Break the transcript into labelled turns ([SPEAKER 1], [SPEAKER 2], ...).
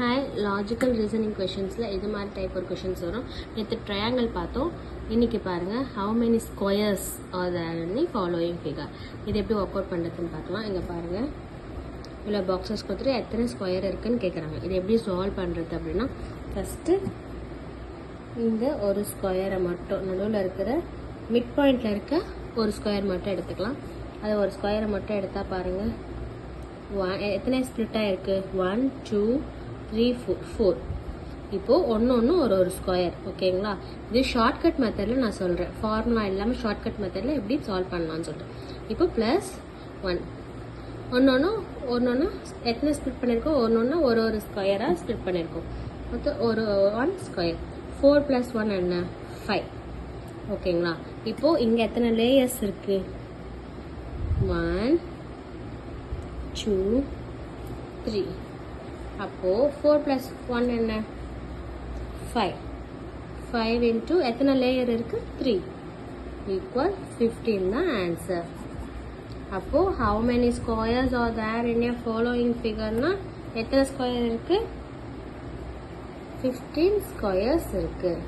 [SPEAKER 1] Hi logical reasoning கொஷின்ஸில் இது மாதிரி type ஒரு கொஷின்ஸ் வரும். நேற்று ட்ரையாங்கிள் பார்த்தோம். இன்றைக்கி பாருங்கள், how many squares are there in the following figure. இது எப்படி ஒர்க் அவுட் பண்ணுறதுன்னு பார்க்கலாம். இங்கே பாருங்கள், இவ்வளோ பாக்ஸஸ் கொடுத்துட்டு எத்தனை ஸ்கொயர் இருக்குதுன்னு கேட்குறாங்க. இது எப்படி சால்வ் பண்ணுறது அப்படின்னா, ஃபஸ்ட்டு இந்த ஒரு ஸ்கொயரை மட்டும் நடுவில் இருக்கிற மிட் பாயிண்டில் இருக்க ஒரு ஸ்கொயர் மட்டும் எடுத்துக்கலாம். அது ஒரு ஸ்கொயரை மட்டும் எடுத்தால் பாருங்கள், எத்தனை ஸ்ப்ளிட்டாக இருக்குது, 1 2 3 4. இப்போது ஒன்று ஒரு ஸ்கொயர். ஓகேங்களா? இது ஷார்ட்கட் மெத்தடில் நான் சொல்கிறேன், ஃபார்முலா இல்லாமல் ஷார்ட்கட் மெத்தடில் எப்படி சால்வ் பண்ணலான்னு சொல்கிறேன். இப்போ +1 ஒன்று எத்தனை ஸ்ப்ளிட் பண்ணியிருக்கோம், ஒரு ஸ்கொயராக ஸ்ப்ளிட் பண்ணியிருக்கோம். மொத்தம் ஒரு 1 ஸ்கொயர். 4 + 1 என்ன, 5. ஓகேங்களா? இப்போது இங்கே எத்தனை லேயர்ஸ் இருக்குது, 1 2 3. அப்போது 4 + 1 என்ன, 5. 5 இன்ட்டு எத்தனை லேயர் இருக்குது, 3 = 15 தான் ஆன்சர். அப்போது how many squares are there in a following ஃபிகர்னா எத்தனை ஸ்கொயர் இருக்குது, 15 ஸ்கொயர்ஸ் இருக்குது.